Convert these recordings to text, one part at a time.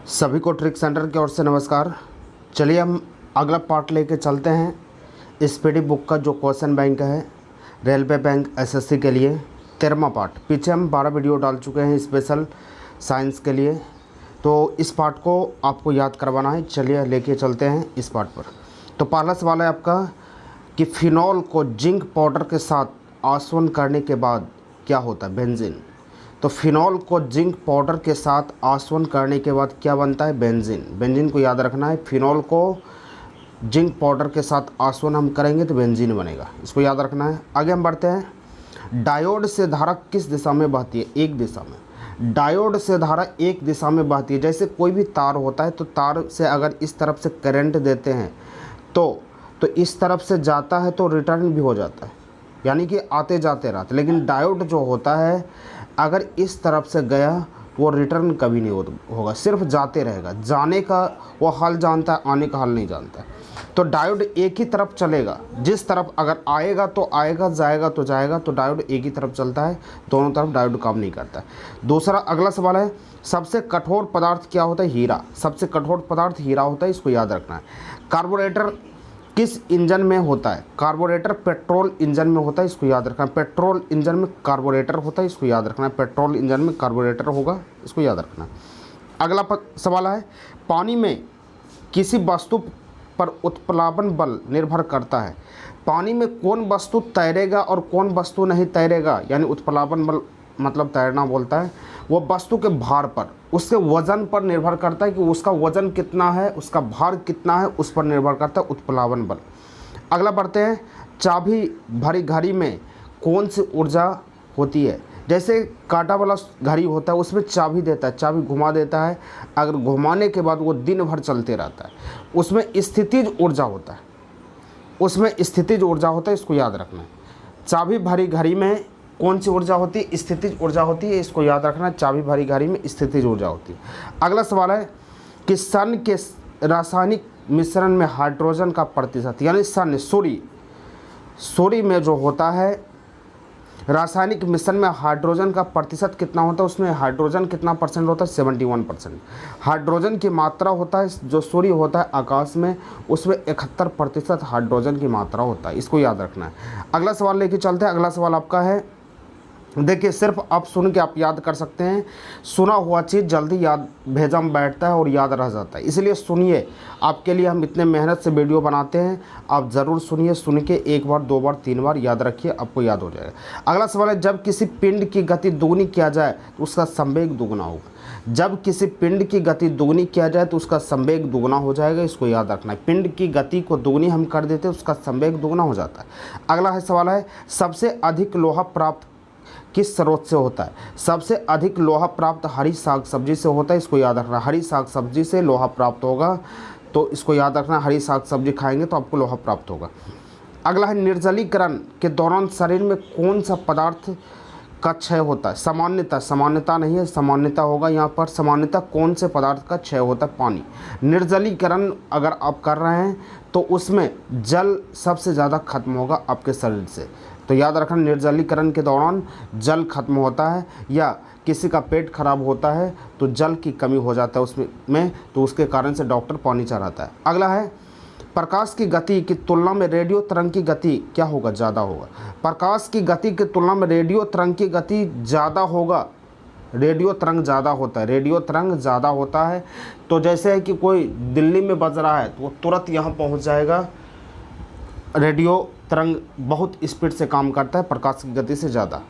सभी को trick centre की ओर से नमस्कार। चलिए हम अगला पार्ट लेके चलते हैं। स्पीडी बुक का जो क्वेश्चन बैंक है रेलवे बैंक एसएससी के लिए 13वां पार्ट। पीछे हम 12 वीडियो डाल चुके हैं स्पेशल साइंस के लिए, तो इस पार्ट को आपको याद करवाना है। चलिए लेके चलते हैं इस पार्ट पर। तो पहला सवाल है आपका कि फिनॉल को जिंक पाउडर के साथ आसवन करने के बाद क्या होता है? बेंजीन। तो फिनॉल को जिंक पाउडर के साथ आसवन करने के बाद क्या बनता है? बेंजीन। बेंजीन को याद रखना है। फिनॉल को जिंक पाउडर के साथ आसवन हम करेंगे तो बेंजीन बनेगा, इसको याद रखना है। आगे हम बढ़ते हैं। डायोड से धारा किस दिशा में बहती है? एक दिशा में। डायोड से धारा एक दिशा में बहती है। जैसे कोई भी तार होता है तो तार से अगर इस तरफ से करंट देते हैं तो इस तरफ से जाता है तो रिटर्न भी हो जाता है, यानी कि आते जाते रहते। लेकिन डायोड जो होता है अगर इस तरफ से गया वो रिटर्न कभी नहीं होगा, सिर्फ जाते रहेगा। जाने का वो हल जानता है, आने का हल नहीं जानता है। तो डायोड एक ही तरफ चलेगा, जिस तरफ अगर आएगा तो आएगा, जाएगा तो जाएगा। तो डायोड एक ही तरफ चलता है, दोनों तरफ डायोड काम नहीं करता है। दूसरा अगला सवाल है, सबसे कठोर पदार्थ क्या होता है? हीरा। सबसे कठोर पदार्थ हीरा होता है, इसको याद रखना है। कार्बोरेटर किस इंजन में होता है? कार्बोरेटर पेट्रोल इंजन में होता है, इसको याद रखना है। पेट्रोल इंजन में कार्बोरेटर होता है, इसको याद रखना है। पेट्रोल इंजन में कार्बोरेटर होगा, इसको याद रखना है। अगला सवाल है, पानी में किसी वस्तु पर उत्प्लावन बल निर्भर करता है। पानी में कौन वस्तु तैरेगा और कौन वस्तु नहीं तैरेगा, यानी उत्प्लावन बल मतलब तैरना बोलता है। वो वस्तु के भार पर, उसके वज़न पर निर्भर करता है कि उसका वज़न कितना है, उसका भार कितना है, उस पर निर्भर करता है उत्प्लावन बल। अगला बढ़ते हैं, चाबी भरी घड़ी में कौन सी ऊर्जा होती है? जैसे कांटा वाला घड़ी होता है उसमें चाबी देता है, चाबी घुमा देता है, अगर घुमाने के बाद वो दिन भर चलते रहता है, उसमें स्थितिज ऊर्जा होता है, उसमें स्थितिज ऊर्जा होता है, इसको याद रखना है। चाबी भरी घड़ी में कौन सी ऊर्जा होती है? स्थितिज ऊर्जा होती है, इसको याद रखना। चाबी भरी घड़ी में स्थितिज ऊर्जा होती है। अगला सवाल है कि सन के रासायनिक मिश्रण में हाइड्रोजन का प्रतिशत, यानी सन सूर्य में जो होता है रासायनिक मिश्रण में हाइड्रोजन का प्रतिशत कितना होता है? उसमें हाइड्रोजन कितना परसेंट होता है? 71%। हाइड्रोजन की मात्रा होता है, जो सूर्य होता है आकाश में, उसमें 71% हाइड्रोजन की मात्रा होता है, इसको याद रखना है। अगला सवाल लेके चलते हैं। अगला सवाल आपका है, देखिए सिर्फ आप सुन के आप याद कर सकते हैं। सुना हुआ चीज़ जल्दी याद भेजा में बैठता है और याद रह जाता है, इसलिए सुनिए। आपके लिए हम इतने मेहनत से वीडियो बनाते हैं, आप ज़रूर सुनिए। सुन के एक बार, दो बार, तीन बार याद रखिए, आपको याद हो जाएगा। अगला सवाल है, जब किसी पिंड की गति दुगनी किया जाए तो उसका संवेग दुगना होगा। जब किसी पिंड की गति दुगनी किया जाए तो उसका संवेग दुगना हो जाएगा, इसको याद रखना है। पिंड की गति को दुगनी हम कर देते हैं, उसका संवेग दुगना हो जाता है। अगला है सवाल है, सबसे अधिक लोहा प्राप्त किस स्रोत से होता है? सबसे अधिक लोहा प्राप्त हरी साग सब्जी से होता है, इसको याद रखना। हरी साग सब्जी से लोहा प्राप्त होगा, तो इसको याद रखना। हरी साग सब्जी खाएंगे तो आपको लोहा प्राप्त होगा। अगला है, निर्जलीकरण के दौरान शरीर में कौन सा पदार्थ का क्षय होता है? सामान्यता नहीं है, सामान्यता होगा यहाँ पर। सामान्यता कौन से पदार्थ का क्षय होता है? पानी। निर्जलीकरण अगर आप कर रहे हैं तो उसमें जल सबसे ज़्यादा खत्म होगा आपके शरीर से, तो याद रखना। निर्जलीकरण के दौरान जल खत्म होता है, या किसी का पेट खराब होता है तो जल की कमी हो जाता है उसमें, तो उसके कारण से डॉक्टर पानी चढ़ाता है। अगला है, प्रकाश की गति की तुलना में रेडियो तरंग की गति क्या होगा? ज़्यादा होगा। प्रकाश की गति की तुलना में रेडियो तरंग की गति ज़्यादा होगा। रेडियो तरंग ज़्यादा होता है, रेडियो तरंग ज़्यादा होता है। तो जैसे है कि कोई दिल्ली में बज रहा है तो वो तुरंत यहाँ पहुँच जाएगा। रेडियो तरंग बहुत स्पीड से काम करता है, प्रकाश की गति से ज़्यादा।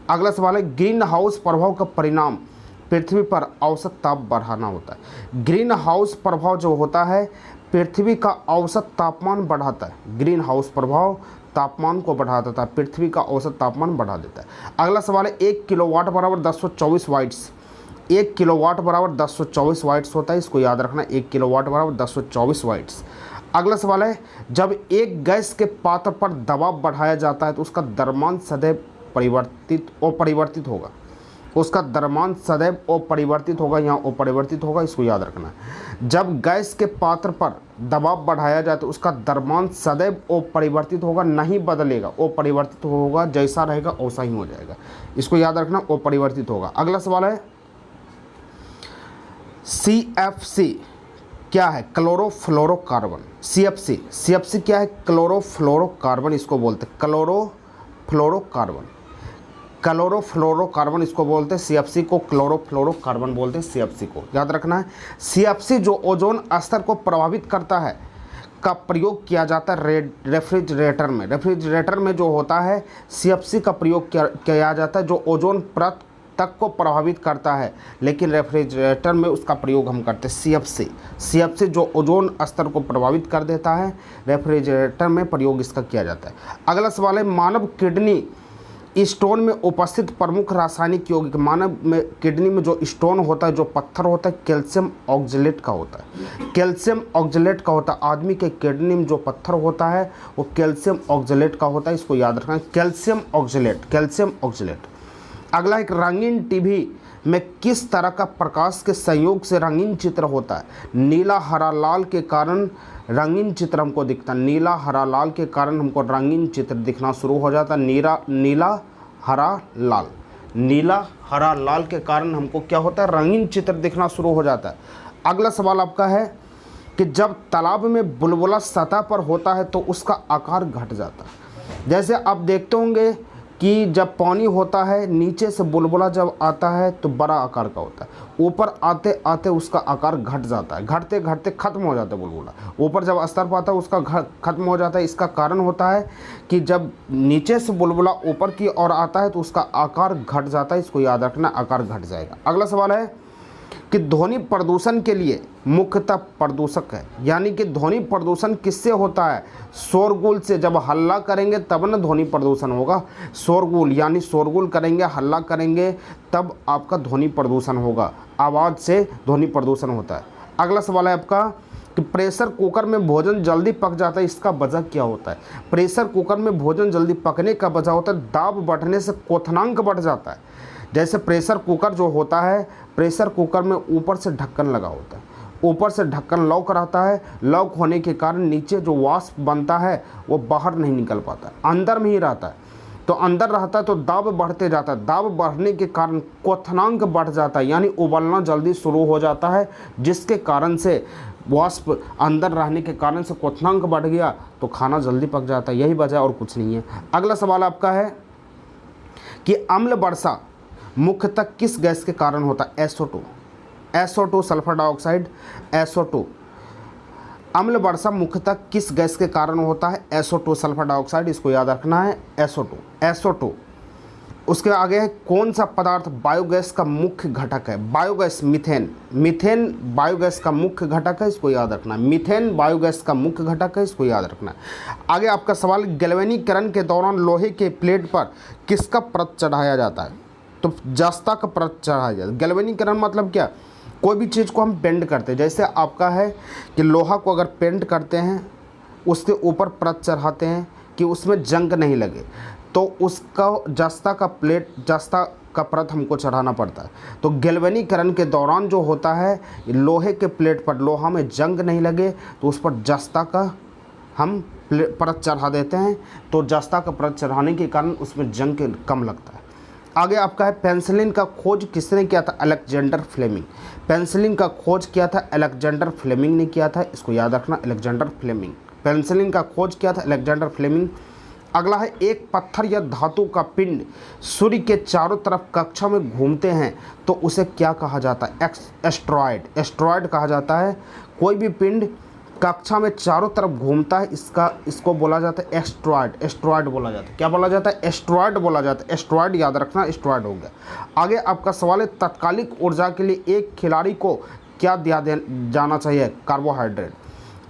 अगला सवाल है, ग्रीन हाउस प्रभाव का परिणाम पृथ्वी पर औसत ताप बढ़ाना होता है। ग्रीन हाउस प्रभाव जो होता है पृथ्वी का औसत तापमान बढ़ाता है। ग्रीन हाउस प्रभाव तापमान को बढ़ा देता है, पृथ्वी का औसत तापमान बढ़ा देता है। अगला सवाल है, 1 किलोवाट बराबर 1024 वाट्स। 1 किलोवाट बराबर 1024 वाट्स होता है, इसको याद रखना। 1 किलोवाट बराबर 1024 वाट्स। अगला सवाल है, जब एक गैस के पात्र पर दबाव बढ़ाया जाता है तो उसका द्रव्यमान सदैव अपरिवर्तित होगा। उसका द्रव्यमान सदैव अपरिवर्तित होगा, यहाँ अपरिवर्तित होगा, इसको याद रखना है। जब गैस के पात्र पर दबाव बढ़ाया जाए तो उसका द्रव्यमान सदैव अपरिवर्तित होगा, नहीं बदलेगा, अपरिवर्तित होगा, जैसा रहेगा वैसा ही हो जाएगा, इसको याद रखना, अपरिवर्तित होगा। अगला सवाल है, CFC क्या है? क्लोरोफ्लोरोकार्बन। CFC क्या है? क्लोरोफ्लोरोकार्बन इसको बोलते हैं, क्लोरोफ्लोरोकार्बन इसको बोलते हैं। CFC को क्लोरोफ्लोरोकार्बन बोलते हैं, CFC को याद रखना है। CFC जो ओजोन स्तर को प्रभावित करता है का प्रयोग किया जाता है रेफ्रिजरेटर में। रेफ्रिजरेटर में जो होता है CFC का प्रयोग किया जाता है, जो ओजोन परत तक को प्रभावित करता है, लेकिन रेफ्रिजरेटर में उसका प्रयोग हम करते हैं CFC जो ओजोन स्तर को प्रभावित कर देता है, रेफ्रिजरेटर में प्रयोग इसका किया जाता है। अगला सवाल है, मानव किडनी स्टोन में उपस्थित प्रमुख रासायनिक यौगिक। मानव में किडनी में जो स्टोन होता है, जो पत्थर होता है, कैल्शियम ऑक्जेलेट का होता है। कैल्शियम ऑक्जेलेट का होता है। आदमी के किडनी में जो पत्थर होता है वो कैल्शियम ऑक्जेलेट का होता है, इसको याद रखना है, कैल्शियम ऑक्जेलेट। अगला एक, रंगीन टीवी में किस तरह का प्रकाश के संयोग से रंगीन चित्र होता है? नीला हरा लाल के कारण रंगीन चित्र हमको दिखता है। नीला हरा लाल के कारण हमको रंगीन चित्र दिखना शुरू हो जाता है। नीला हरा लाल के कारण हमको क्या होता है? रंगीन चित्र दिखना शुरू हो जाता है। अगला सवाल आपका है कि जब तालाब में बुलबुला सतह पर होता है तो उसका आकार घट जाता है। जैसे आप देखते होंगे कि जब पानी होता है, नीचे से बुलबुला जब आता है तो बड़ा आकार का होता है, ऊपर आते आते उसका आकार घट जाता है, घटते घटते खत्म हो जाता है बुलबुला। ऊपर जब स्तर पाता है उसका खत्म हो जाता है। इसका कारण होता है कि जब नीचे से बुलबुला ऊपर की ओर आता है तो उसका आकार घट जाता है, इसको याद रखना, आकार घट जाएगा। अगला सवाल है कि ध्वनि प्रदूषण के लिए मुख्यतः प्रदूषक है, यानी कि ध्वनि प्रदूषण किससे होता है? शोरगुल से। जब हल्ला करेंगे तब न ध्वनि प्रदूषण होगा। शोरगुल यानी शोरगुल करेंगे, हल्ला करेंगे, तब आपका ध्वनि प्रदूषण होगा। आवाज़ से ध्वनि प्रदूषण होता है। अगला सवाल है आपका कि प्रेशर कुकर में भोजन जल्दी पक जाता है, इसका वजह क्या होता है? प्रेशर कुकर में भोजन जल्दी पकने का वजह होता है दाब बढ़ने से क्वथनांक बढ़ जाता है। जैसे प्रेशर कुकर जो होता है, प्रेशर कुकर में ऊपर से ढक्कन लगा होता है, ऊपर से ढक्कन लॉक रहता है। लॉक होने के कारण नीचे जो वाष्प बनता है वो बाहर नहीं निकल पाता, अंदर में ही रहता है। तो अंदर रहता है तो दाब बढ़ते जाता है। दाब बढ़ने के कारण क्वथनांक बढ़ जाता है, यानी उबलना जल्दी शुरू हो जाता है, जिसके कारण से वाष्प अंदर रहने के कारण से क्वथनांक बढ़ गया तो खाना जल्दी पक जाता है। यही वजह और कुछ नहीं है। अगला सवाल आपका है कि अम्ल वर्षा मुख्यतः किस गैस के कारण होता है? SO2 sulphur dioxide, SO2। अम्ल वर्षा मुख्यतः किस गैस के कारण होता है? SO2 सल्फर डाइऑक्साइड, इसको याद रखना है, SO2। उसके आगे है, कौन सा पदार्थ बायोगैस का मुख्य घटक है? बायोगैस, मीथेन बायोगैस का मुख्य घटक है, इसको याद रखना है। मीथेन बायोगैस का मुख्य घटक है, इसको याद रखना है। आगे आपका सवाल, गैल्वेनीकरण के दौरान लोहे के प्लेट पर किसका परत चढ़ाया जाता है? तो जस्ता का परत चढ़ाया जाता है। गैल्वेनीकरण मतलब क्या? कोई भी चीज़ को हम पेंट करते हैं, जैसे आपका है कि लोहा को अगर पेंट करते हैं, उसके ऊपर परत चढ़ाते हैं कि उसमें जंग नहीं लगे, तो उसका जस्ता का परत हमको चढ़ाना पड़ता है। तो गैल्वेनीकरण के दौरान जो होता है, लोहे के प्लेट पर लोहा में जंग नहीं लगे तो उस पर जस्ता का हम परत चढ़ा देते हैं, तो जस्ता का परत चढ़ाने के कारण उसमें जंग कम लगता है। आगे आपका है, पेंसिलिन का खोज किसने किया था? Alexander Fleming. पेंसिलिन का खोज किया था अलेक्जेंडर फ्लेमिंग ने किया था, इसको याद रखना, अलेक्जेंडर फ्लेमिंग। पेंसिलिन का खोज किया था अलेक्जेंडर फ्लेमिंग। अगला है, एक पत्थर या धातु का पिंड सूर्य के चारों तरफ कक्षा में घूमते हैं तो उसे क्या कहा जाता है? एस्ट्रॉयड कहा जाता है। कोई भी पिंड कक्षा में चारों तरफ घूमता है, इसको बोला जाता है एस्ट्रॉयड बोला जाता है। क्या बोला जाता है? एस्ट्रॉयड बोला जाता है। एस्ट्रॉयड याद रखना, एस्ट्रॉयड हो गया। आगे आपका सवाल है, तात्कालिक ऊर्जा के लिए एक खिलाड़ी को क्या दिया जाना चाहिए? कार्बोहाइड्रेट।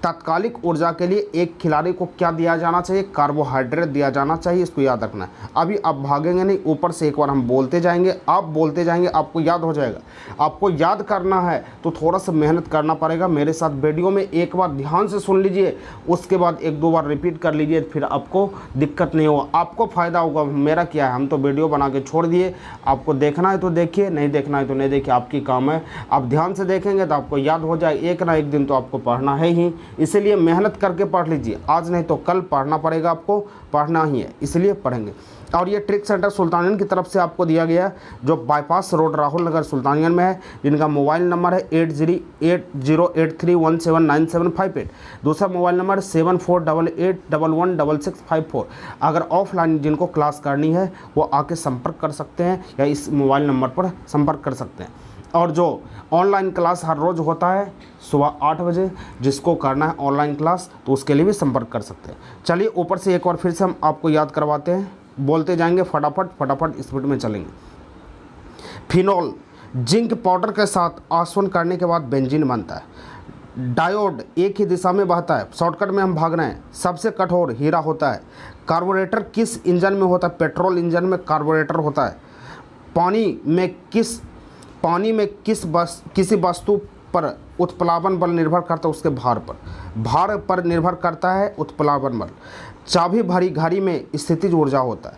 तात्कालिक ऊर्जा के लिए एक खिलाड़ी को क्या दिया जाना चाहिए? कार्बोहाइड्रेट दिया जाना चाहिए, इसको याद रखना है। अभी आप भागेंगे नहीं, ऊपर से एक बार हम बोलते जाएंगे, आप बोलते जाएंगे, आपको याद हो जाएगा। आपको याद करना है तो थोड़ा सा मेहनत करना पड़ेगा। मेरे साथ वीडियो में एक बार ध्यान से सुन लीजिए, उसके बाद एक दो बार रिपीट कर लीजिए, फिर आपको दिक्कत नहीं होगा, आपको फ़ायदा होगा। मेरा क्या है, हम तो वीडियो बना के छोड़ दिए, आपको देखना है तो देखिए, नहीं देखना है तो नहीं देखिए, आपकी काम है। आप ध्यान से देखेंगे तो आपको याद हो जाए, एक ना एक दिन तो आपको पढ़ना है ही। इसीलिए मेहनत करके पढ़ लीजिए, आज नहीं तो कल पढ़ना पड़ेगा, आपको पढ़ना ही है, इसलिए पढ़ेंगे। और ये ट्रिक सेंटर सुल्तानियन की तरफ से आपको दिया गया है, जो बाईपास रोड राहुल नगर सुल्तानियन में है, जिनका मोबाइल नंबर है 8083179758। दूसरा मोबाइल नंबर 7488116654। अगर ऑफलाइन जिनको क्लास करनी है वो आके संपर्क कर सकते हैं या इस मोबाइल नंबर पर संपर्क कर सकते हैं। और जो ऑनलाइन क्लास हर रोज़ होता है सुबह 8 बजे, जिसको करना है ऑनलाइन क्लास तो उसके लिए भी संपर्क कर सकते हैं। चलिए ऊपर से एक बार फिर से हम आपको याद करवाते हैं, बोलते जाएंगे फटाफट स्पीड में चलेंगे। फिनोल जिंक पाउडर के साथ आसवन करने के बाद बेंजीन बनता है। डायोड एक ही दिशा में बहता है, शॉर्टकट में हम भाग रहे हैं। सबसे कठोर हीरा होता है। कार्बोरेटर किस इंजन में होता है? पेट्रोल इंजन में कार्बोरेटर होता है। पानी में किसी वस्तु पर उत्प्लावन बल निर्भर करता है उसके भार पर निर्भर करता है उत्प्लावन बल। चाबी भरी घड़ी में स्थितिज ऊर्जा होता है।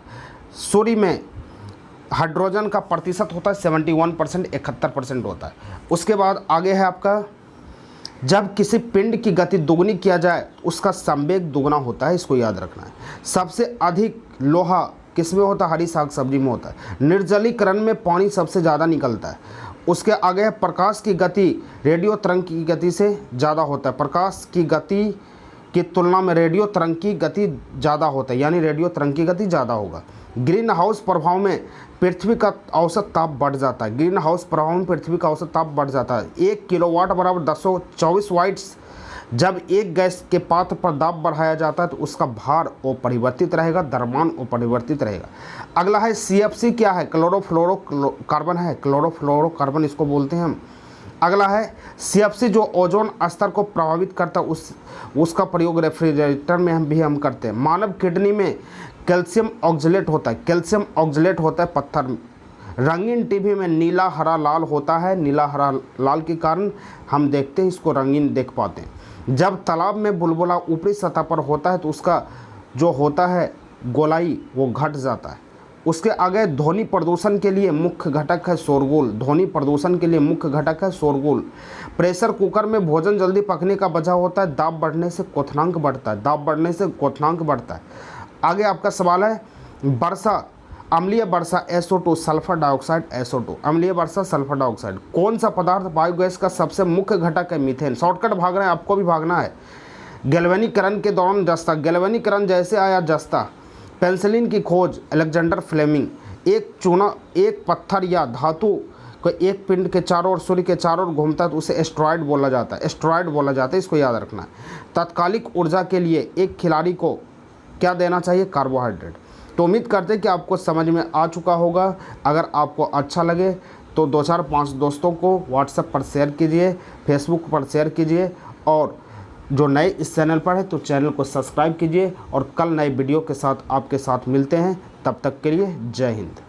सूर्य में हाइड्रोजन का प्रतिशत होता है 71%, 71% होता है। उसके बाद आगे है आपका, जब किसी पिंड की गति दुगनी किया जाए उसका संवेग दुगना होता है, इसको याद रखना है। सबसे अधिक लोहा किस में होता है? हरी साग सब्जी में होता है। निर्जलीकरण में पानी सबसे ज़्यादा निकलता है। उसके आगे है, प्रकाश की गति रेडियो तरंग की गति से ज़्यादा होता है। प्रकाश की गति की तुलना में रेडियो तरंग की गति ज़्यादा होता है, यानी रेडियो तरंग की गति ज़्यादा होगा। ग्रीन हाउस प्रभाव में पृथ्वी का औसत ताप बढ़ जाता है। ग्रीन हाउस प्रभाव में पृथ्वी का औसत ताप बढ़ जाता है। 1 किलोवाट बराबर 1024 वाट्स। जब एक गैस के पात्र पर दाब बढ़ाया जाता है तो उसका भार अपरिवर्तित रहेगा, द्रव्यमान अपरिवर्तित रहेगा। अगला है CFC क्या है? क्लोरोफ्लोरोकार्बन है, क्लोरोफ्लोरोकार्बन इसको बोलते हैं हम। अगला है CFC जो ओजोन स्तर को प्रभावित करता है, उसका प्रयोग रेफ्रिजरेटर में हम करते हैं। मानव किडनी में कैल्शियम ऑक्जेलेट होता है, कैल्शियम ऑक्जेलेट होता है पत्थर। रंगीन टीवी में नीला हरा लाल होता है, नीला हरा लाल के कारण हम देखते हैं, इसको रंगीन देख पाते हैं। जब तालाब में बुलबुला ऊपरी सतह पर होता है तो उसका जो होता है गोलाई वो घट जाता है। उसके आगे ध्वनि प्रदूषण के लिए मुख्य घटक है शोरगुल। ध्वनि प्रदूषण के लिए मुख्य घटक है शोरगुल। प्रेशर कुकर में भोजन जल्दी पकने का वजह होता है दाब बढ़ने से क्वथनांक बढ़ता है, दाब बढ़ने से क्वथनांक बढ़ता है। आगे आपका सवाल है, वर्षा अम्लीय वर्षा SO2 सल्फर डाइऑक्साइड SO2, अम्लीय वर्षा सल्फर डाइऑक्साइड। कौन सा पदार्थ बायोगैस का सबसे मुख्य घटक है? मीथेन। शॉर्टकट भाग रहे हैं, आपको भी भागना है। गैल्वेनीकरण के दौरान जस्ता, गैल्वेनीकरण जैसे आया जस्ता। पेंसिलिन की खोज अलेक्जेंडर फ्लेमिंग। एक पत्थर या धातु को एक पिंड के चारों ओर सूर्य के चारों ओर घूमता है तो उसे एस्ट्रॉयड बोला जाता है, एस्ट्रॉयड बोला जाता है, इसको याद रखना है। तात्कालिक ऊर्जा के लिए एक खिलाड़ी को क्या देना चाहिए? कार्बोहाइड्रेट। तो उम्मीद करते हैं कि आपको समझ में आ चुका होगा। अगर आपको अच्छा लगे तो 2-4-5 दोस्तों को व्हाट्सएप पर शेयर कीजिए, फेसबुक पर शेयर कीजिए, और जो नए इस चैनल पर है तो चैनल को सब्सक्राइब कीजिए। और कल नए वीडियो के साथ आपके साथ मिलते हैं, तब तक के लिए जय हिंद।